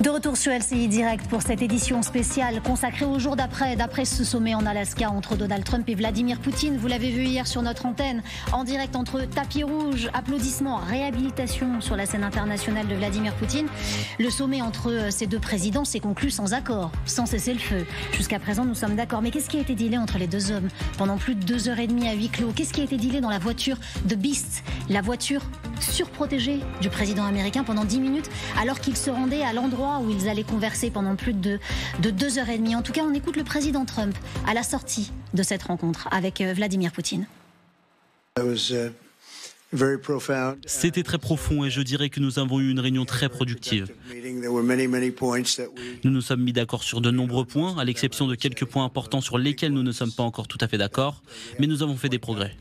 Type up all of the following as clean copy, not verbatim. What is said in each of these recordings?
De retour sur LCI Direct pour cette édition spéciale consacrée au jour d'après ce sommet en Alaska entre Donald Trump et Vladimir Poutine. Vous l'avez vu hier sur notre antenne, en direct entre tapis rouge, applaudissements, réhabilitation sur la scène internationale de Vladimir Poutine. Le sommet entre ces deux présidents s'est conclu sans accord, sans cessez-le-feu. Jusqu'à présent, nous sommes d'accord. Mais qu'est-ce qui a été dealé entre les deux hommes pendant plus de 2h30 à huis clos? Qu'est-ce qui a été dealé dans la voiture de Beast, la voiture surprotégée du président américain pendant 10 minutes alors qu'ils se rendaient à l'endroit où ils allaient converser pendant plus de 2h30. En tout cas, on écoute le président Trump à la sortie de cette rencontre avec Vladimir Poutine. C'était très profond et je dirais que nous avons eu une réunion très productive. Nous nous sommes mis d'accord sur de nombreux points, à l'exception de quelques points importants sur lesquels nous ne sommes pas encore tout à fait d'accord, mais nous avons fait des progrès.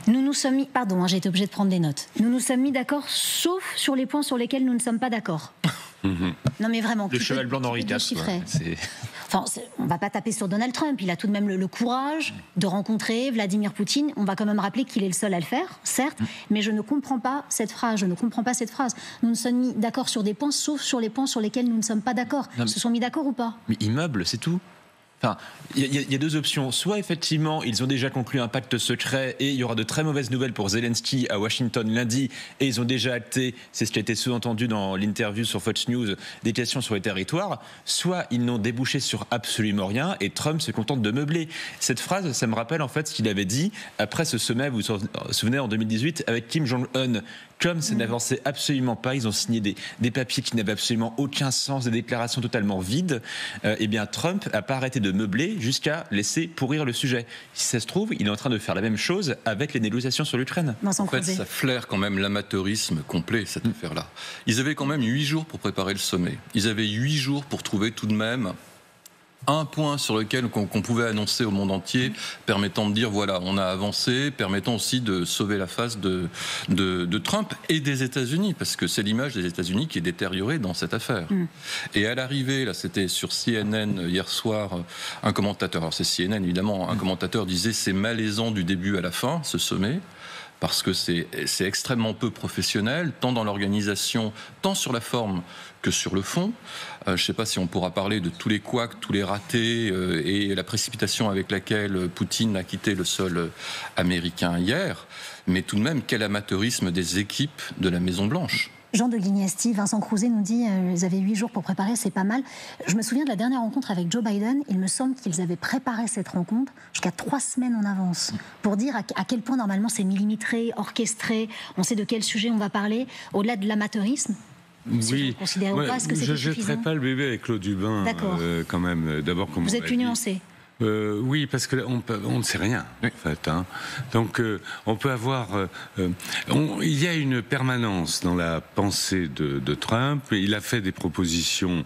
Nous nous sommes mis... Pardon, j'ai été obligée de prendre des notes. Nous nous sommes mis d'accord, sauf sur les points sur lesquels nous ne sommes pas d'accord. Non mais vraiment... Le cheval blanc d'Henri IV. Enfin, on ne va pas taper sur Donald Trump. Il a tout de même le courage de rencontrer Vladimir Poutine. On va quand même rappeler qu'il est le seul à le faire, certes, mais je ne comprends pas cette phrase. Nous nous sommes mis d'accord sur des points, sauf sur les points sur lesquels nous ne sommes pas d'accord. Ils se sont mis d'accord ou pas? Mais immeuble, c'est tout. Enfin, il y a deux options. Soit effectivement, ils ont déjà conclu un pacte secret et il y aura de très mauvaises nouvelles pour Zelensky à Washington lundi et ils ont déjà acté, c'est ce qui a été sous-entendu dans l'interview sur Fox News, des questions sur les territoires. Soit ils n'ont débouché sur absolument rien et Trump se contente de meubler. Cette phrase, ça me rappelle en fait ce qu'il avait dit après ce sommet, vous vous souvenez, en 2018 avec Kim Jong-un. Comme ça n'avançait absolument pas, ils ont signé des papiers qui n'avaient absolument aucun sens, des déclarations totalement vides. Eh bien, Trump n'a pas arrêté de meubler jusqu'à laisser pourrir le sujet. Si ça se trouve, il est en train de faire la même chose avec les négociations sur l'Ukraine. En fait, ça flaire quand même l'amateurisme complet, cette affaire-là. Ils avaient quand même 8 jours pour préparer le sommet. Ils avaient 8 jours pour trouver tout de même un point sur lequel qu'on pouvait annoncer au monde entier, permettant de dire voilà, on a avancé, permettant aussi de sauver la face de Trump et des États-Unis, parce que c'est l'image des États-Unis qui est détériorée dans cette affaire. Et à l'arrivée, là, c'était sur CNN hier soir, un commentateur, alors c'est CNN évidemment, un commentateur disait c'est malaisant du début à la fin, ce sommet. Parce que c'est extrêmement peu professionnel, tant dans l'organisation, tant sur la forme que sur le fond. Je ne sais pas si on pourra parler de tous les couacs, tous les ratés et la précipitation avec laquelle Poutine a quitté le sol américain hier, mais tout de même, quel amateurisme des équipes de la Maison-Blanche. Jean de Guignesti, Vincent Crouzet nous dit ils avaient 8 jours pour préparer, c'est pas mal. Je me souviens de la dernière rencontre avec Joe Biden. Il me semble qu'ils avaient préparé cette rencontre jusqu'à 3 semaines en avance pour dire à quel point normalement c'est millimétré, orchestré, on sait de quel sujet on va parler, au-delà de l'amateurisme. Oui, je ne jetterai pas le bébé avec l'eau du bain quand même. D'abord, vous êtes plus nuancé. Oui, parce qu'on ne sait rien, en fait. Donc, on peut avoir... il y a une permanence dans la pensée de Trump. Il a fait des propositions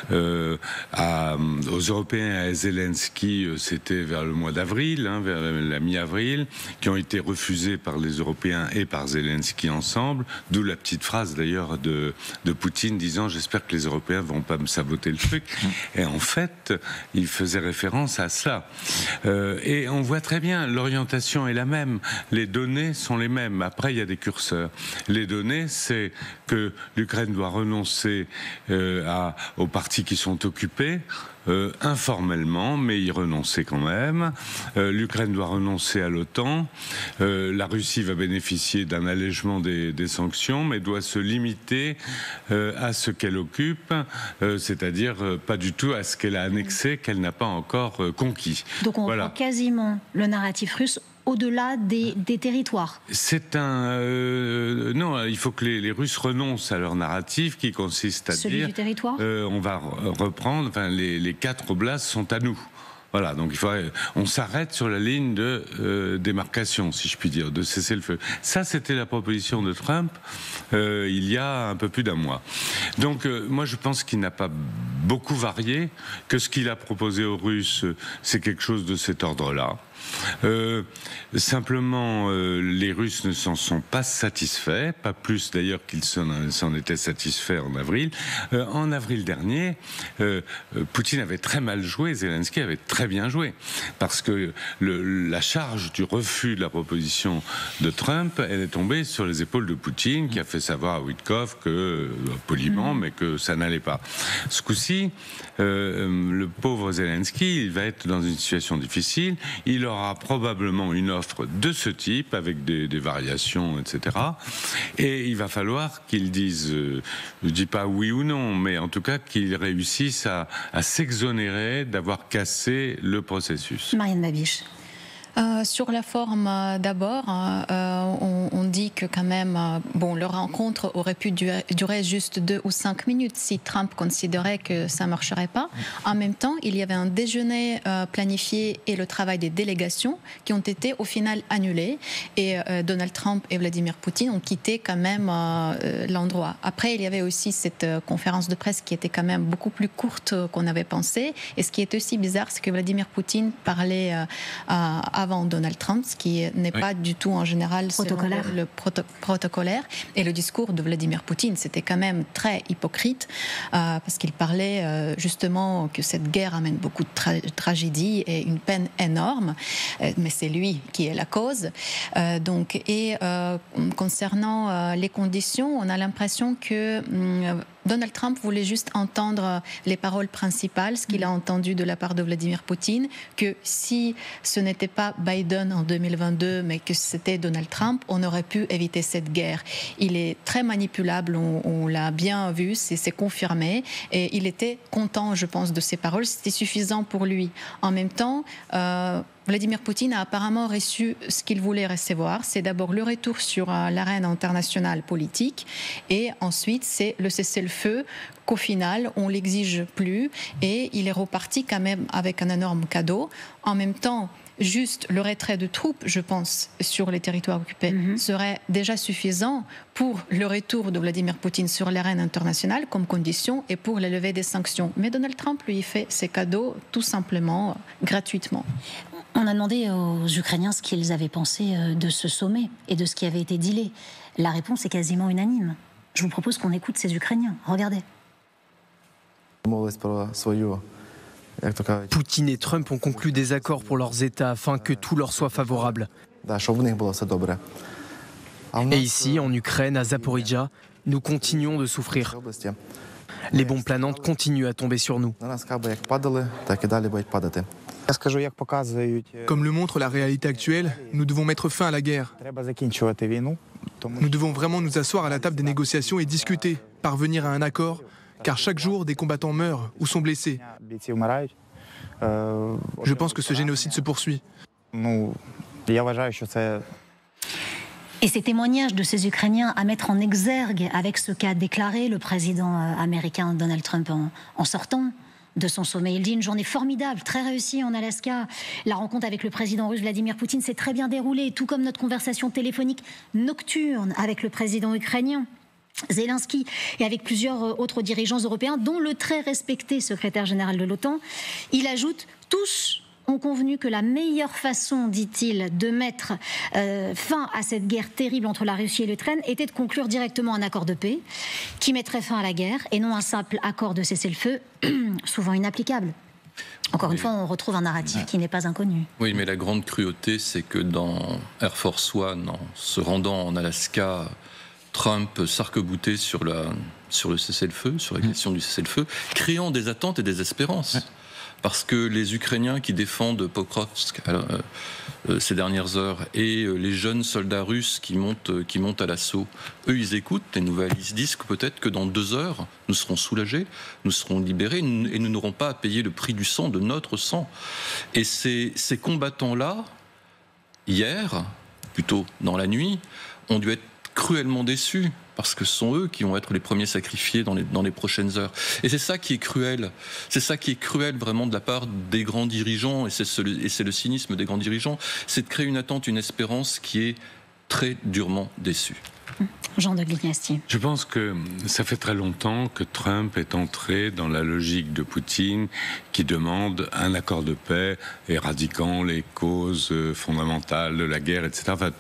aux Européens et à Zelensky, c'était vers le mois d'avril, vers la mi-avril, qui ont été refusées par les Européens et par Zelensky ensemble, d'où la petite phrase, d'ailleurs, de Poutine disant « J'espère que les Européens ne vont pas me saboter le truc ». Et en fait, il faisait référence à ça. Et on voit très bien, l'orientation est la même, les données sont les mêmes. Après, il y a des curseurs. Les données, c'est que l'Ukraine doit renoncer aux parties qui sont occupées, informellement, mais y renoncer quand même. L'Ukraine doit renoncer à l'OTAN. La Russie va bénéficier d'un allègement des sanctions, mais doit se limiter à ce qu'elle occupe, c'est-à-dire pas du tout à ce qu'elle a annexé, qu'elle n'a pas encore conquis. Donc on prend quasiment le narratif russe au-delà des territoires. C'est non, il faut que les Russes renoncent à leur narratif qui consiste à Celui dire... du territoire on va reprendre, les 4 oblasts sont à nous. Voilà, donc on s'arrête sur la ligne de démarcation, si je puis dire, de cessez-le-feu. Ça, c'était la proposition de Trump il y a un peu plus d'un mois. Donc, moi, je pense qu'il n'a pas beaucoup varié, que ce qu'il a proposé aux Russes, c'est quelque chose de cet ordre-là. Simplement, les Russes ne s'en sont pas satisfaits, pas plus d'ailleurs qu'ils s'en étaient satisfaits en avril. En avril dernier, Poutine avait très mal joué, Zelensky avait très bien joué, parce que la charge du refus de la proposition de Trump, elle est tombée sur les épaules de Poutine, qui a fait savoir à Witkoff que, poliment, mais que ça n'allait pas. Ce coup-ci, le pauvre Zelensky, il va être dans une situation difficile. Il aura probablement une offre de ce type, avec des variations, etc. Et il va falloir qu'il dise, je dis pas oui ou non, mais en tout cas qu'il réussisse à s'exonérer d'avoir cassé le processus. Marianne Babiche. Sur la forme, d'abord, on dit que quand même, leur rencontre aurait pu durer juste 2 ou 5 minutes si Trump considérait que ça ne marcherait pas. En même temps, il y avait un déjeuner planifié et le travail des délégations qui ont été au final annulés. Et Donald Trump et Vladimir Poutine ont quitté quand même l'endroit. Après, il y avait aussi cette conférence de presse qui était quand même beaucoup plus courte qu'on avait pensé. Et ce qui est aussi bizarre, c'est que Vladimir Poutine parlait avant Donald Trump, ce qui n'est pas du tout en général le protocolaire. Et le discours de Vladimir Poutine, c'était quand même très hypocrite, parce qu'il parlait justement que cette guerre amène beaucoup de tragédies et une peine énorme, mais c'est lui qui est la cause. Concernant les conditions, on a l'impression que Donald Trump voulait juste entendre les paroles principales, ce qu'il a entendu de la part de Vladimir Poutine, que si ce n'était pas Biden en 2022, mais que c'était Donald Trump, on aurait pu éviter cette guerre. Il est très manipulable, on l'a bien vu, c'est confirmé, et il était content, je pense, de ses paroles, c'était suffisant pour lui. En même temps, Vladimir Poutine a apparemment reçu ce qu'il voulait recevoir. C'est d'abord le retour sur l'arène internationale politique et ensuite c'est le cessez-le-feu qu'au final on l'exige plus et il est reparti quand même avec un énorme cadeau. En même temps, juste le retrait de troupes, je pense, sur les territoires occupés serait déjà suffisant pour le retour de Vladimir Poutine sur l'arène internationale comme condition et pour la levée des sanctions. Mais Donald Trump lui fait ses cadeaux tout simplement gratuitement. On a demandé aux Ukrainiens ce qu'ils avaient pensé de ce sommet et de ce qui avait été dealé. La réponse est quasiment unanime. Je vous propose qu'on écoute ces Ukrainiens. Regardez. Poutine et Trump ont conclu des accords pour leurs États afin que tout leur soit favorable. Et ici, en Ukraine, à Zaporijjia, nous continuons de souffrir. Les bombes planantes continuent à tomber sur nous. Comme le montre la réalité actuelle, nous devons mettre fin à la guerre. Nous devons vraiment nous asseoir à la table des négociations et discuter, parvenir à un accord, car chaque jour, des combattants meurent ou sont blessés. Je pense que ce génocide se poursuit. Et ces témoignages de ces Ukrainiens à mettre en exergue avec ce qu'a déclaré le président américain Donald Trump en sortant de son sommet. Il dit une journée formidable, très réussie en Alaska. La rencontre avec le président russe Vladimir Poutine s'est très bien déroulée, tout comme notre conversation téléphonique nocturne avec le président ukrainien Zelensky et avec plusieurs autres dirigeants européens, dont le très respecté secrétaire général de l'OTAN. Il ajoute « Tous ont convenu que la meilleure façon, dit-il, de mettre fin à cette guerre terrible entre la Russie et l'Ukraine était de conclure directement un accord de paix qui mettrait fin à la guerre et non un simple accord de cessez-le-feu, souvent inapplicable. » Encore une fois, on retrouve un narratif qui n'est pas inconnu. Oui, mais la grande cruauté, c'est que dans Air Force One, en se rendant en Alaska, Trump s'arc-boutait sur le cessez-le-feu, sur la question du cessez-le-feu, créant des attentes et des espérances. Parce que les Ukrainiens qui défendent Pokrovsk ces dernières heures et les jeunes soldats russes qui montent à l'assaut, eux ils écoutent les nouvelles, ils se disent que peut-être que dans 2 heures nous serons soulagés, nous serons libérés et nous n'aurons pas à payer le prix du sang, de notre sang. Et ces combattants-là, hier, plutôt dans la nuit, ont dû être cruellement déçus, parce que ce sont eux qui vont être les premiers sacrifiés dans les prochaines heures. Et c'est ça qui est cruel. C'est ça qui est cruel vraiment de la part des grands dirigeants, et c'est le cynisme des grands dirigeants, c'est de créer une attente, une espérance qui est très durement déçue. Jean de Glignasti. Je pense que ça fait très longtemps que Trump est entré dans la logique de Poutine qui demande un accord de paix éradiquant les causes fondamentales de la guerre, etc. Enfin,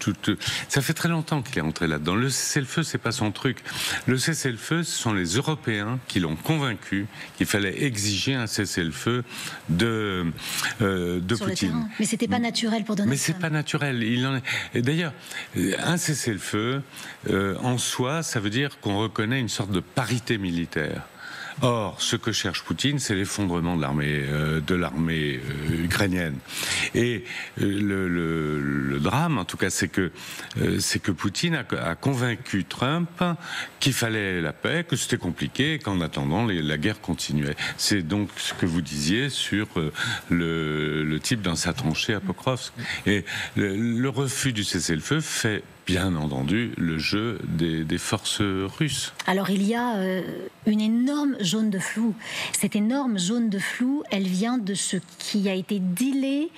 ça fait très longtemps qu'il est entré là-dedans. Le cessez-le-feu, c'est pas son truc. Le cessez-le-feu, ce sont les Européens qui l'ont convaincu qu'il fallait exiger un cessez-le-feu de Poutine. Mais c'était pas naturel pour Donald Trump. Mais c'est pas naturel. Et d'ailleurs, un cessez-le-feu, en soi, ça veut dire qu'on reconnaît une sorte de parité militaire. Or, ce que cherche Poutine, c'est l'effondrement de l'armée ukrainienne. Et le drame, en tout cas, c'est que Poutine a convaincu Trump qu'il fallait la paix, que c'était compliqué, et qu'en attendant, la guerre continuait. C'est donc ce que vous disiez sur le type dans sa tranchée à Pokrovsk. Et le refus du cessez-le-feu fait bien entendu le jeu des forces russes. Alors il y a une énorme zone de flou. Cette énorme zone de flou, elle vient de ce qui a été dealé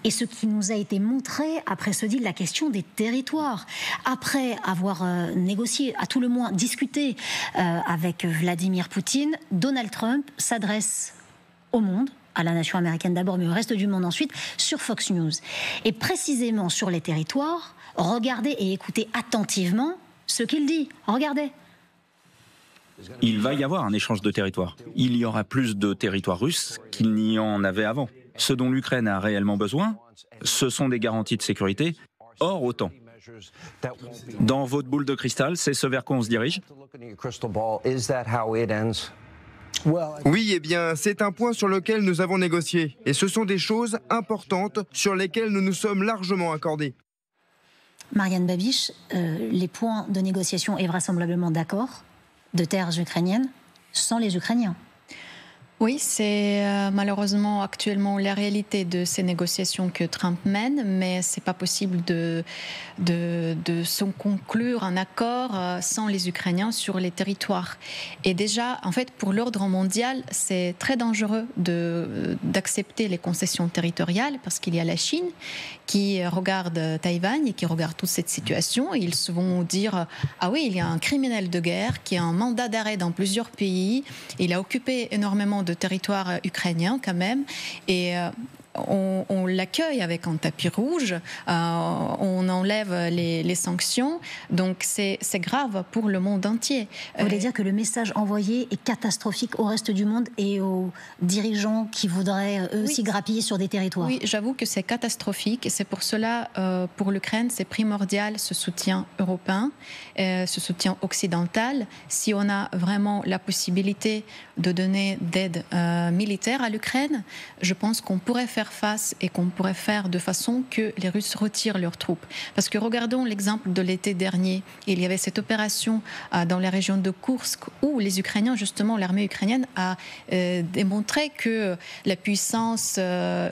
et ce qui nous a été montré après ce deal, la question des territoires. Après avoir négocié, à tout le moins discuté avec Vladimir Poutine, Donald Trump s'adresse au monde, à la nation américaine d'abord, mais au reste du monde ensuite, sur Fox News. Et précisément sur les territoires, regardez et écoutez attentivement ce qu'il dit. Regardez. Il va y avoir un échange de territoires. Il y aura plus de territoires russes qu'il n'y en avait avant. Ce dont l'Ukraine a réellement besoin, ce sont des garanties de sécurité hors OTAN. Dans votre boule de cristal, c'est ce vers quoi on se dirige ? Oui, eh bien, c'est un point sur lequel nous avons négocié. Et ce sont des choses importantes sur lesquelles nous nous sommes largement accordés. Marianne Babiš, les points de négociation est vraisemblablement d'accord de terres ukrainiennes sans les Ukrainiens. Oui, c'est malheureusement actuellement la réalité de ces négociations que Trump mène, mais c'est pas possible de conclure un accord sans les Ukrainiens sur les territoires. Et déjà, en fait, pour l'ordre mondial, c'est très dangereux d'accepter les concessions territoriales parce qu'il y a la Chine qui regarde Taïwan et qui regarde toute cette situation. Et ils se vont dire « Ah oui, il y a un criminel de guerre qui a un mandat d'arrêt dans plusieurs pays. Il a occupé énormément de territoire ukrainien quand même, et on l'accueille avec un tapis rouge, on enlève les sanctions, donc c'est grave pour le monde entier. Vous voulez dire que le message envoyé est catastrophique au reste du monde et aux dirigeants qui voudraient eux aussi grappiller sur des territoires? Oui, j'avoue que c'est catastrophique et c'est pour cela, pour l'Ukraine, c'est primordial ce soutien européen, ce soutien occidental. Si on a vraiment la possibilité de donner d'aide militaire à l'Ukraine, je pense qu'on pourrait faire face et qu'on pourrait faire de façon que les Russes retirent leurs troupes. Parce que regardons l'exemple de l'été dernier. Il y avait cette opération dans la région de Koursk où les Ukrainiens, justement, l'armée ukrainienne a démontré que la puissance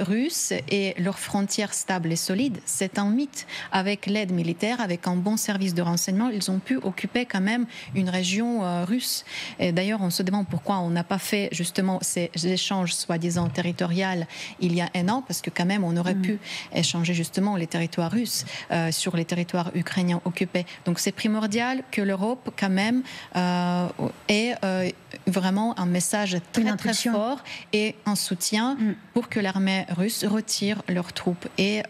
russe et leurs frontières stables et solides, c'est un mythe. Avec l'aide militaire, avec un bon service de renseignement, ils ont pu occuper quand même une région russe. Et d'ailleurs, on se demande pourquoi on n'a pas fait justement ces échanges soi-disant territoriaux il y a un an, parce que quand même on aurait pu échanger justement les territoires russes sur les territoires ukrainiens occupés. Donc c'est primordial que l'Europe quand même ait vraiment un message très très fort et un soutien pour que l'armée russe retire leurs troupes et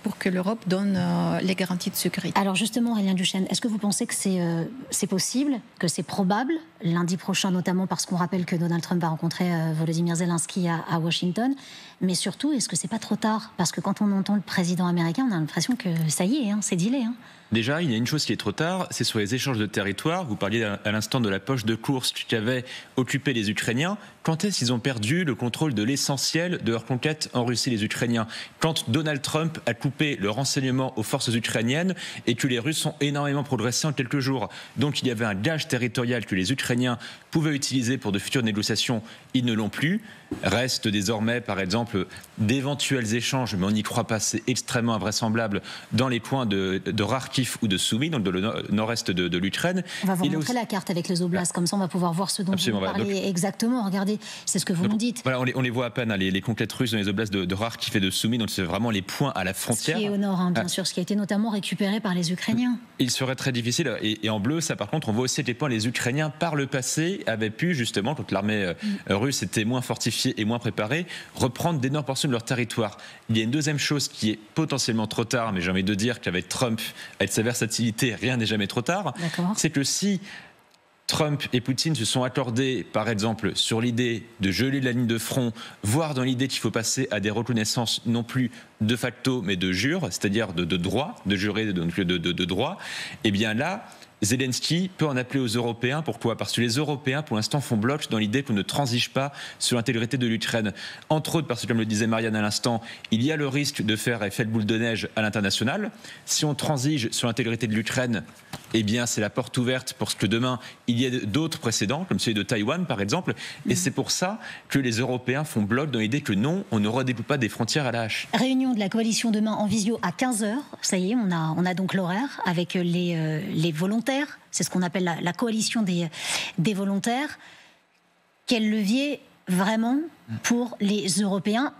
pour que l'Europe donne les garanties de sécurité. Alors justement, Aurélien Duchesne, est-ce que vous pensez que c'est possible, que c'est probable, lundi prochain notamment parce qu'on rappelle que Donald Trump va rencontrer Volodymyr Zelensky à Washington, mais surtout, est-ce que c'est pas trop tard? Parce que quand on entend le président américain, on a l'impression que ça y est, c'est dealé. Déjà, il y a une chose qui est trop tard, c'est sur les échanges de territoire. Vous parliez à l'instant de la poche de Koursk qui avait occupé les Ukrainiens. Quand est-ce qu'ils ont perdu le contrôle de l'essentiel de leur conquête en Russie, les Ukrainiens? Quand Donald Trump a coupé le renseignement aux forces ukrainiennes et que les Russes ont énormément progressé en quelques jours. Donc il y avait un gage territorial que les Ukrainiens pouvaient utiliser pour de futures négociations. Ils ne l'ont plus. Reste désormais, par exemple, d'éventuels échanges, mais on n'y croit pas, c'est extrêmement invraisemblable, dans les coins de Kharkiv Kharkiv ou de Soumy, donc le nord-est de l'Ukraine. On va vous montrer la carte avec les oblasts, comme ça on va pouvoir voir ce dont vous parlez exactement. Regardez, c'est ce que vous nous dites. Voilà, on les voit à peine, hein, les conquêtes russes dans les oblasts de Kharkiv et de Soumy, donc c'est vraiment les points à la frontière. Ce qui est au nord, hein, bien sûr, ce qui a été notamment récupéré par les Ukrainiens. Il serait très difficile, et en bleu, ça par contre, on voit aussi à quel point les Ukrainiens, par le passé, avaient pu justement, quand l'armée russe était moins fortifiée et moins préparée, reprendre d'énormes portions de leur territoire. Il y a une deuxième chose qui est potentiellement trop tard, mais j'ai envie de dire qu'avec Trump, avec sa versatilité, rien n'est jamais trop tard. C'est que si Trump et Poutine se sont accordés, par exemple, sur l'idée de geler la ligne de front, voire dans l'idée qu'il faut passer à des reconnaissances non plus de facto, mais de jure, c'est-à-dire de droit, de jurer de droit, eh bien là, Zelensky peut en appeler aux Européens. Pourquoi ? Parce que les Européens, pour l'instant, font bloc dans l'idée qu'on ne transige pas sur l'intégrité de l'Ukraine. Entre autres, parce que, comme le disait Marianne à l'instant, il y a le risque de faire effet de boule de neige à l'international. Si on transige sur l'intégrité de l'Ukraine, eh bien, c'est la porte ouverte pour ce que demain, il y ait d'autres précédents, comme celui de Taïwan, par exemple. Et c'est pour ça que les Européens font bloc dans l'idée que non, on ne redécoupe pas des frontières à la hache. Réunion de la coalition demain en visio à 15h. Ça y est, on a donc l'horaire avec les volontaires. C'est ce qu'on appelle la coalition des volontaires. Quel levier vraiment pour les Européens,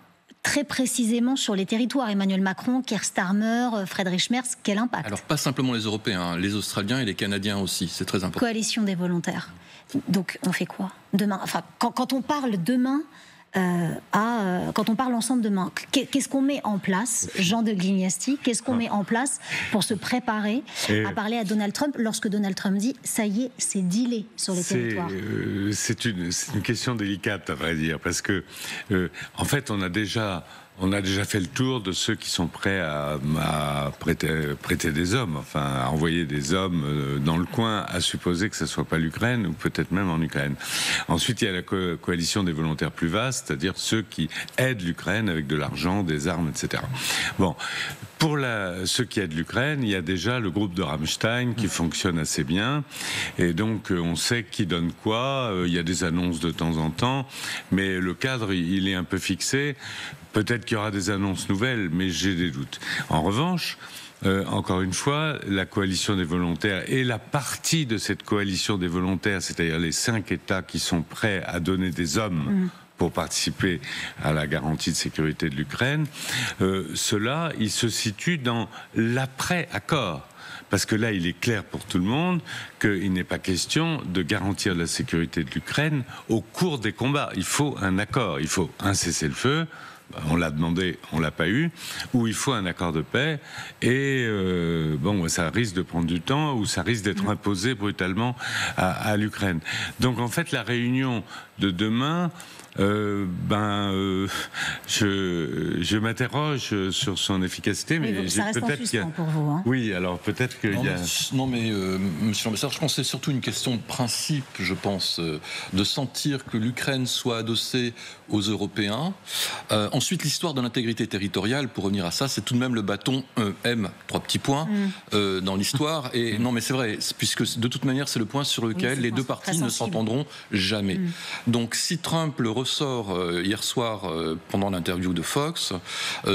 très précisément sur les territoires? Emmanuel Macron, Keir Starmer, Friedrich Merz, quel impact? Alors pas simplement les Européens, les Australiens et les Canadiens aussi, c'est très important. Coalition des volontaires. Donc on fait quoi demain? Enfin, quand on parle demain, quand on parle ensemble demain, qu'est-ce qu'on met en place, Jean de Glignasti, qu'est-ce qu'on met en place pour se préparer à parler à Donald Trump lorsque Donald Trump dit « ça y est, c'est dealé sur les territoires ». C'est une question délicate, à vrai dire, parce que en fait, on a déjà fait le tour de ceux qui sont prêts à prêter des hommes, enfin à envoyer des hommes dans le coin, à supposer que ce ne soit pas l'Ukraine ou peut-être même en Ukraine. Ensuite, il y a la coalition des volontaires plus vaste, c'est-à-dire ceux qui aident l'Ukraine avec de l'argent, des armes, etc. Bon, pour ceux qui aident l'Ukraine, il y a déjà le groupe de Rammstein qui fonctionne assez bien, et donc on sait qui donne quoi, il y a des annonces de temps en temps, mais le cadre, il est un peu fixé. Peut-être qu'il y aura des annonces nouvelles, mais j'ai des doutes. En revanche, encore une fois, la coalition des volontaires et la partie de cette coalition des volontaires, c'est-à-dire les 5 États qui sont prêts à donner des hommes pour participer à la garantie de sécurité de l'Ukraine, cela, il se situe dans l'après-accord. Parce que là, il est clair pour tout le monde qu'il n'est pas question de garantir la sécurité de l'Ukraine au cours des combats. Il faut un accord, il faut un cessez-le-feu. On l'a demandé, on l'a pas eu, ou il faut un accord de paix, et bon, ça risque de prendre du temps, ou ça risque d'être imposé brutalement à l'Ukraine. Donc en fait, la réunion de demain, je m'interroge sur son efficacité, mais ça reste en suspens pour vous. Hein. Oui, alors peut-être qu'il y a... Non, mais monsieur l'ambassadeur, je pense que c'est surtout une question de principe, je pense, de sentir que l'Ukraine soit adossée aux Européens. Ensuite, l'histoire de l'intégrité territoriale, pour revenir à ça, c'est tout de même le bâton M, 3 petits points, dans l'histoire. Et non, mais c'est vrai, puisque de toute manière, c'est le point sur lequel les deux parties ne s'entendront jamais. Donc, si Trump le ressort hier soir pendant l'interview de Fox,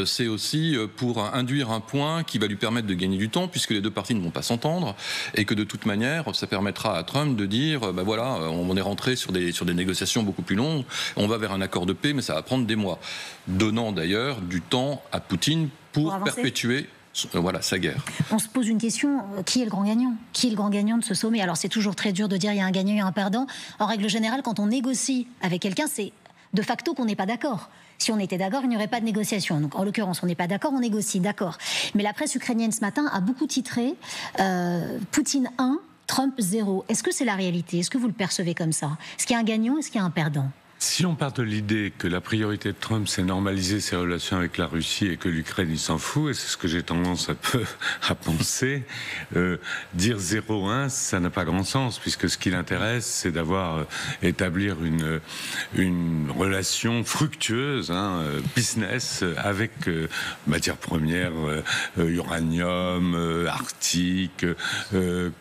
c'est aussi pour induire un point qui va lui permettre de gagner du temps, puisque les deux parties ne vont pas s'entendre, et que de toute manière, ça permettra à Trump de dire, ben voilà, on est rentré sur des négociations beaucoup plus longues, on va vers un accord de paix, mais ça va prendre des mois, donnant d'ailleurs du temps à Poutine pour perpétuer sa guerre. On se pose une question, qui est le grand gagnant? Qui est le grand gagnant de ce sommet? Alors c'est toujours très dur de dire il y a un gagnant et un perdant. En règle générale, quand on négocie avec quelqu'un, c'est de facto qu'on n'est pas d'accord. Si on était d'accord, il n'y aurait pas de négociation. Donc en l'occurrence, on n'est pas d'accord, on négocie, d'accord. Mais la presse ukrainienne ce matin a beaucoup titré Poutine 1, Trump 0. Est-ce que c'est la réalité? Est-ce que vous le percevez comme ça? Est-ce qu'il y a un gagnant? Est-ce qu'il y a un perdant? Si on part de l'idée que la priorité de Trump, c'est normaliser ses relations avec la Russie et que l'Ukraine, il s'en fout, et c'est ce que j'ai tendance à penser, dire 0-1, ça n'a pas grand sens, puisque ce qui l'intéresse, c'est d'avoir établir une relation fructueuse, business, avec matières premières, uranium, Arctique,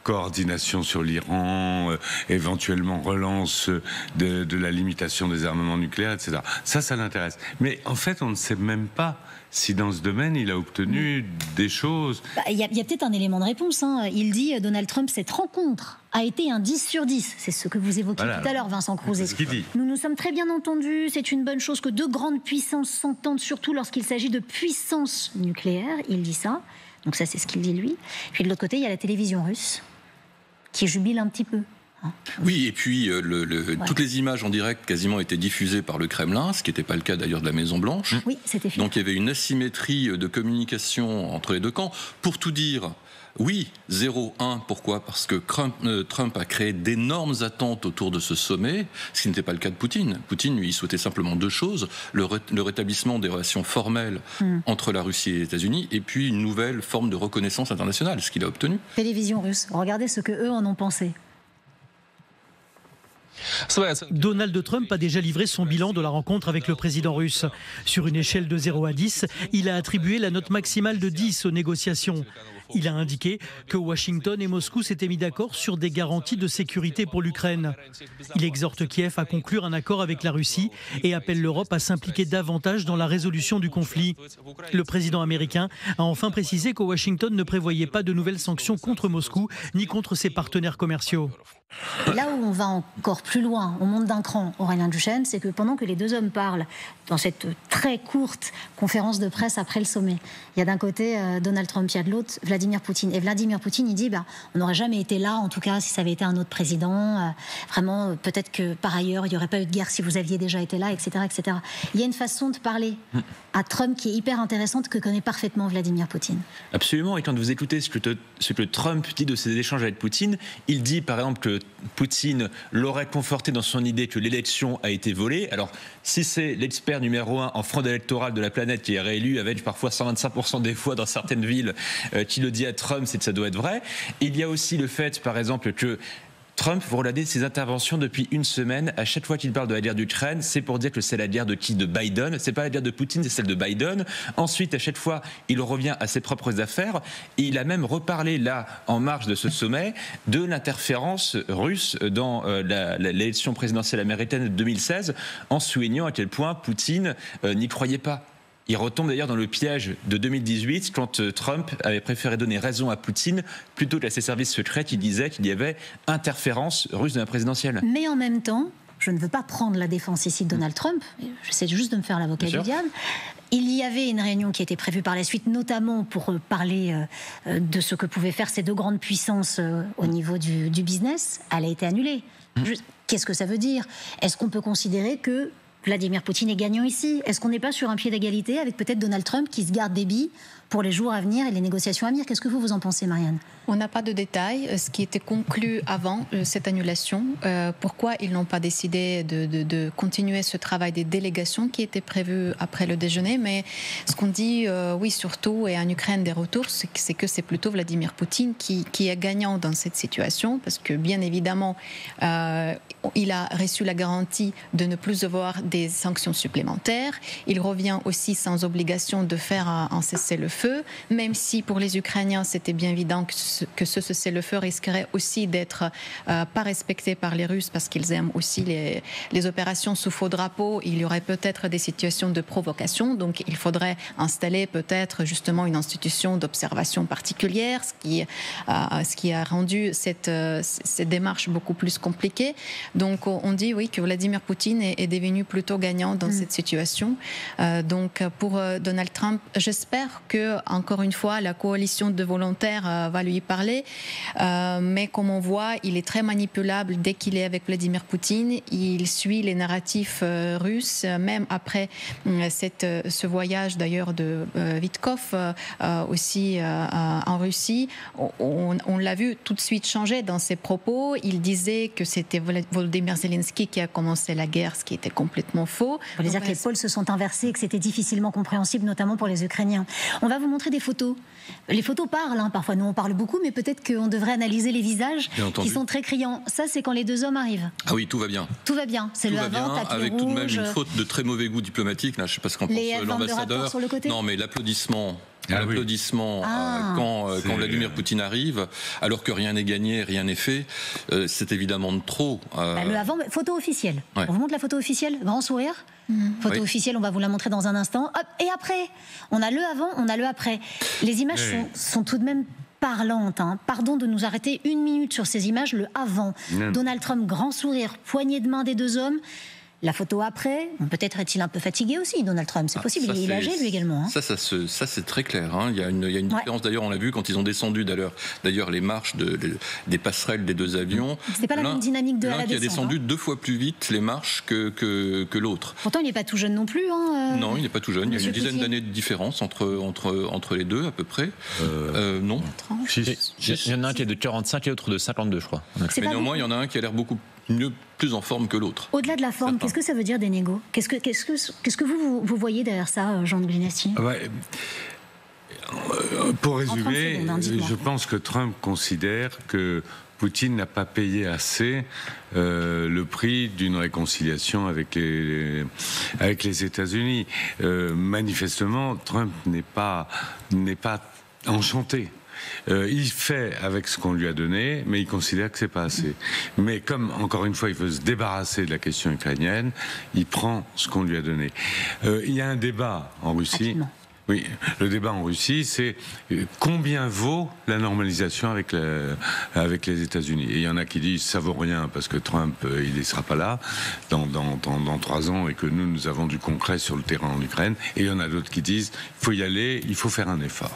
coordination sur l'Iran, éventuellement relance de la limitation question des armements nucléaires, etc. Ça l'intéresse. Mais en fait, on ne sait même pas si dans ce domaine, il a obtenu des choses. Il y a peut-être un élément de réponse. Il dit, Donald Trump, cette rencontre a été un 10 sur 10. C'est ce que vous évoquiez tout à l'heure, Vincent Crouzet. C'est ce qu'il dit. Nous nous sommes très bien entendus. C'est une bonne chose que deux grandes puissances s'entendent, surtout lorsqu'il s'agit de puissance nucléaire. Il dit ça. Donc ça, c'est ce qu'il dit lui. Puis de l'autre côté, il y a la télévision russe qui jubile un petit peu. Oui, et puis toutes les images en direct quasiment étaient diffusées par le Kremlin, ce qui n'était pas le cas d'ailleurs de la Maison-Blanche. Oui, c'était fait. Donc il y avait une asymétrie de communication entre les deux camps. Pour tout dire, oui, 0-1, pourquoi ? Parce que Trump a créé d'énormes attentes autour de ce sommet, ce qui n'était pas le cas de Poutine. Poutine, lui, il souhaitait simplement deux choses, le rétablissement des relations formelles entre la Russie et les États-Unis, et puis une nouvelle forme de reconnaissance internationale, ce qu'il a obtenu. Télévision russe, regardez ce qu'eux en ont pensé. Donald Trump a déjà livré son bilan de la rencontre avec le président russe. Sur une échelle de 0 à 10, il a attribué la note maximale de 10 aux négociations. Il a indiqué que Washington et Moscou s'étaient mis d'accord sur des garanties de sécurité pour l'Ukraine. Il exhorte Kiev à conclure un accord avec la Russie et appelle l'Europe à s'impliquer davantage dans la résolution du conflit. Le président américain a enfin précisé que Washington ne prévoyait pas de nouvelles sanctions contre Moscou ni contre ses partenaires commerciaux. Là où on va encore plus loin, on monte d'un cran, Aurélien Duchesne, c'est que pendant que les deux hommes parlent dans cette très courte conférence de presse après le sommet, il y a d'un côté Donald Trump, il y a de l'autre Vladimir Poutine. Et Vladimir Poutine, il dit on n'aurait jamais été là, en tout cas, si ça avait été un autre président. Vraiment, peut-être que par ailleurs, il n'y aurait pas eu de guerre si vous aviez déjà été là, etc., etc. Il y a une façon de parler à Trump qui est hyper intéressante, que connaît parfaitement Vladimir Poutine. Absolument. Et quand vous écoutez ce que Trump dit de ses échanges avec Poutine, il dit par exemple que Poutine l'aurait conforté dans son idée que l'élection a été volée. Alors, si c'est l'expert numéro 1 en fraude électorale de la planète qui est réélu avec parfois 125% des voix dans certaines villes qui le dit à Trump, c'est que ça doit être vrai. Il y a aussi le fait, par exemple, que Trump, vous regardez ses interventions depuis une semaine, à chaque fois qu'il parle de la guerre d'Ukraine, c'est pour dire que c'est la guerre de qui ? De Biden. C'est pas la guerre de Poutine, c'est celle de Biden. Ensuite, à chaque fois, il revient à ses propres affaires. Et il a même reparlé, là, en marge de ce sommet, de l'interférence russe dans l'élection présidentielle américaine de 2016, en soulignant à quel point Poutine n'y croyait pas. Il retombe d'ailleurs dans le piège de 2018 quand Trump avait préféré donner raison à Poutine plutôt qu'à ses services secrets qui disaient qu'il y avait interférence russe de la présidentielle. Mais en même temps, je ne veux pas prendre la défense ici de Donald Trump, j'essaie juste de me faire l'avocat du diable. Il y avait une réunion qui était prévue par la suite, notamment pour parler de ce que pouvaient faire ces deux grandes puissances au niveau du business. Elle a été annulée. Qu'est-ce que ça veut dire ? Est-ce qu'on peut considérer que Vladimir Poutine est gagnant ici? Est-ce qu'on n'est pas sur un pied d'égalité avec peut-être Donald Trump qui se garde des billes pour les jours à venir et les négociations à venir? Qu'est-ce que vous en pensez, Marianne? On n'a pas de détails. Ce qui était conclu avant cette annulation, pourquoi ils n'ont pas décidé de continuer ce travail des délégations qui était prévu après le déjeuner. Mais ce qu'on dit, oui, surtout, et en Ukraine des retours, c'est que c'est plutôt Vladimir Poutine qui est gagnant dans cette situation, parce que bien évidemment, il a reçu la garantie de ne plus avoir des sanctions supplémentaires. Il revient aussi sans obligation de faire un cessez-le-feu, même si pour les Ukrainiens, c'était bien évident que ce cessez-le-feu risquerait aussi d'être pas respecté par les Russes, parce qu'ils aiment aussi les opérations sous faux drapeau. Il y aurait peut-être des situations de provocation, donc il faudrait installer peut-être justement une institution d'observation particulière, ce qui a rendu cette démarche beaucoup plus compliquée. Donc on dit oui que Vladimir Poutine est devenu plutôt gagnant dans cette situation. Donc pour Donald Trump, j'espère que encore une fois la coalition de volontaires va lui parler, mais comme on voit, il est très manipulable dès qu'il est avec Vladimir Poutine. Il suit les narratifs russes, même après ce voyage d'ailleurs de Vitkov aussi en Russie. On l'a vu tout de suite changer dans ses propos. Il disait que c'était Volodymyr Zelensky qui a commencé la guerre, ce qui était complètement faux. On va dire que les pôles se sont inversés et que c'était difficilement compréhensible, notamment pour les Ukrainiens. On va vous montrer des photos. Les photos parlent, parfois nous on parle beaucoup, mais peut-être qu'on devrait analyser les visages qui sont très criants. Ça, c'est quand les deux hommes arrivent. Ah oui, tout va bien. Tout va bien. C'est le avant, tapis avec rouge. Tout de même une faute de très mauvais goût diplomatique. Là, je ne sais pas ce qu'en pense l'ambassadeur. Sur le côté. Non, mais l'applaudissement l'applaudissement quand Vladimir Poutine arrive, alors que rien n'est gagné, rien n'est fait, c'est évidemment de trop. Le avant, photo officielle. On vous montre la photo officielle, grand sourire. Photo officielle, on va vous la montrer dans un instant. Hop, et après, on a le avant, on a le après. Les images sont tout de même parlantes. Pardon de nous arrêter 1 minute sur ces images. Le avant, Donald Trump, grand sourire, poignée de main des deux hommes. La photo après, peut-être est-il un peu fatigué aussi, Donald Trump, c'est possible, il est âgé lui également. Ça c'est très clair. Il y a une différence, d'ailleurs, on l'a vu quand ils ont descendu d'ailleurs les marches des passerelles des deux avions. C'était pas la même dynamique de la descente. L'un qui a descendu 2 fois plus vite les marches que l'autre. Pourtant, il n'est pas tout jeune non plus. Non, il n'est pas tout jeune. Il y a une dizaine d'années de différence entre les deux, à peu près. Non. Il y en a un qui est de 45 et l'autre de 52, je crois. Mais néanmoins, il y en a un qui a l'air beaucoup plus en forme que l'autre. Au-delà de la forme, qu'est-ce que ça veut dire des négos ? Qu'est-ce que vous voyez derrière ça, Jean de Glinessi ? Pour résumer, je pense que Trump considère que Poutine n'a pas payé assez le prix d'une réconciliation avec les États-Unis. Manifestement, Trump n'est pas enchanté. Il fait avec ce qu'on lui a donné, mais il considère que c'est pas assez. Mais comme, encore une fois, il veut se débarrasser de la question ukrainienne, il prend ce qu'on lui a donné. Il y a un débat en Russie. Oui, le débat en Russie, c'est combien vaut la normalisation avec les États-Unis. Et il y en a qui disent ça vaut rien parce que Trump, il ne sera pas là dans 3 ans et que nous avons du concret sur le terrain en Ukraine. Et il y en a d'autres qui disent il faut y aller, il faut faire un effort.